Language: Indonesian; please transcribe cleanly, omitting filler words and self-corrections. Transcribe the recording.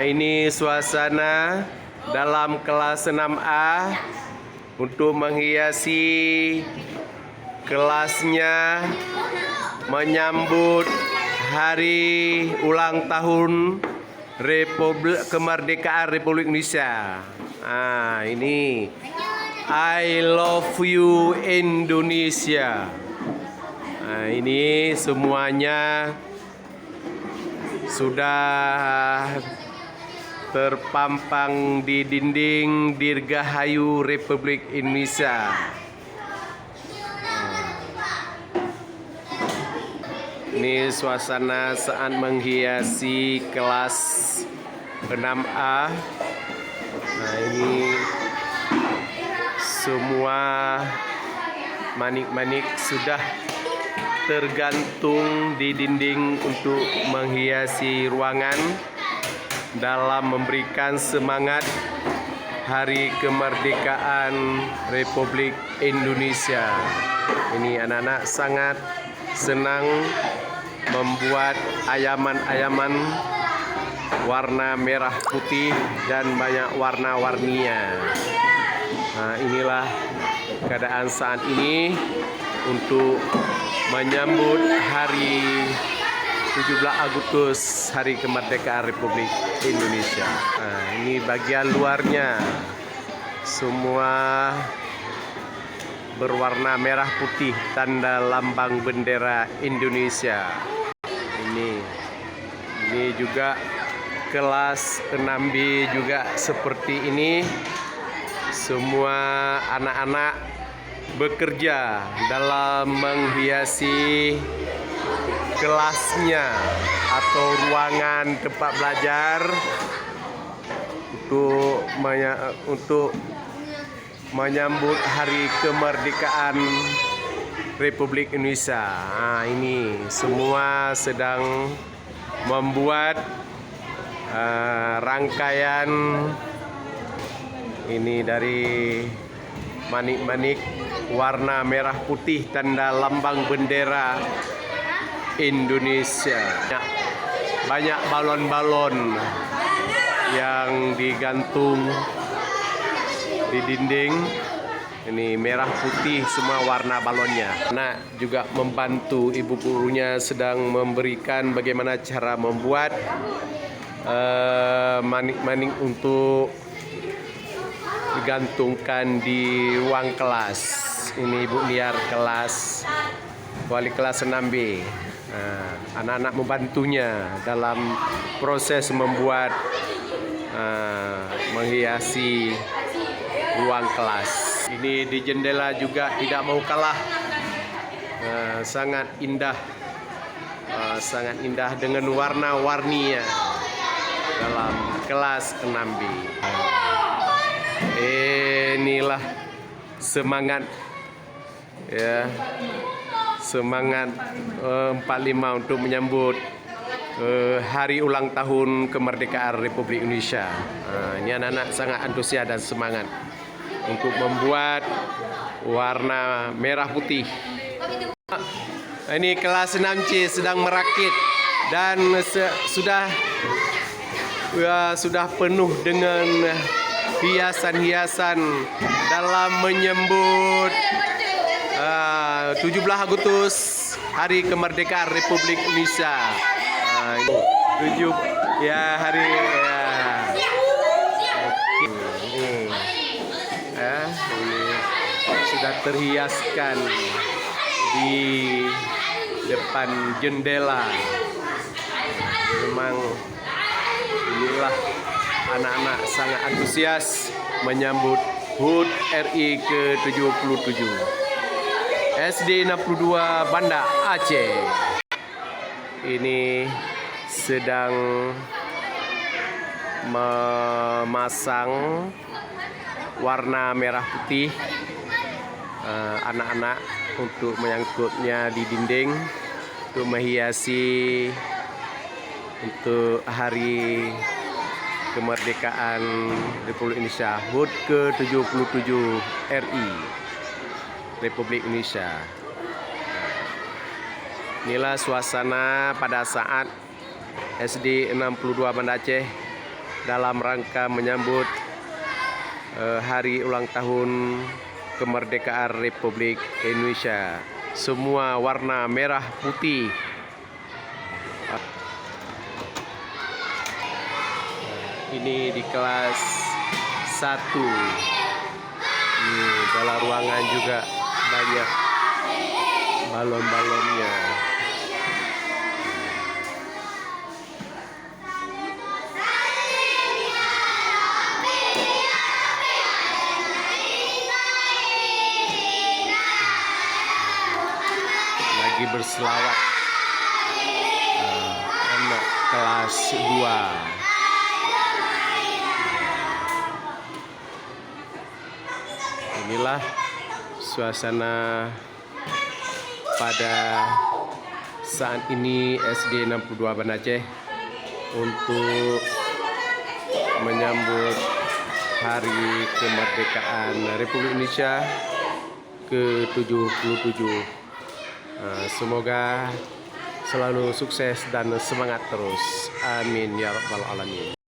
Ini suasana dalam kelas 6A untuk menghiasi kelasnya menyambut hari ulang tahun kemerdekaan Republik Indonesia. Ini I love you Indonesia. Ini semuanya sudah terpampang di dinding Dirgahayu Republik Indonesia. Ini suasana saat menghiasi kelas 6A. Ini semua manik-manik sudah tergantung di dinding untuk menghiasi ruangan dalam memberikan semangat Hari Kemerdekaan Republik Indonesia. Ini anak-anak sangat senang membuat ayaman-ayaman warna merah putih dan banyak warna-warninya. Inilah keadaan saat ini untuk menyambut hari 17 Agustus Hari Kemerdekaan Republik Indonesia. Ini bagian luarnya, semua berwarna merah putih, tanda lambang bendera Indonesia. Ini juga kelas 6B juga seperti ini. Semua anak-anak bekerja dalam menghiasi kelasnya atau ruangan tempat belajar untuk menyambut Hari Kemerdekaan Republik Indonesia. Ini semua sedang membuat rangkaian ini dari manik-manik warna merah putih, tanda lambang bendera Indonesia. Banyak balon-balon yang digantung di dinding. Ini merah putih semua warna balonnya. Anak juga membantu ibu gurunya sedang memberikan bagaimana cara membuat manik-manik untuk digantungkan di ruang kelas. Ini Ibu Niar wali kelas 6B. Anak-anak membantunya dalam proses membuat menghiasi ruang kelas. Ini di jendela juga tidak mau kalah, sangat indah, dengan warna-warninya dalam kelas 6B. Inilah semangat ya, semangat 45 untuk menyambut hari ulang tahun kemerdekaan Republik Indonesia. Ini anak-anak sangat antusias dan semangat untuk membuat warna merah putih. Ini kelas 6C sedang merakit dan sudah penuh dengan hiasan-hiasan dalam menyambut 17 Agustus Hari Kemerdekaan Republik Indonesia. Hari ini sudah terhiaskan di depan jendela. Memang inilah anak-anak sangat antusias menyambut HUT RI ke-77 SD 62 Banda Aceh. Ini sedang memasang warna merah putih anak-anak untuk menyangkutnya di dinding untuk menghiasi untuk Hari Kemerdekaan Republik Indonesia HUT ke-77 RI Republik Indonesia. Inilah suasana pada saat SD 62 Banda Aceh dalam rangka menyambut hari ulang tahun kemerdekaan Republik Indonesia. Semua warna merah putih. Ini di kelas 1. Ini dalam ruangan juga banyak balon-balonnya. Lagi berselawat anak kelas 2. Inilah suasana pada saat ini SD 62 Banda Aceh untuk menyambut Hari Kemerdekaan Republik Indonesia ke-77. Semoga selalu sukses dan semangat terus. Amin ya rabbal alamin.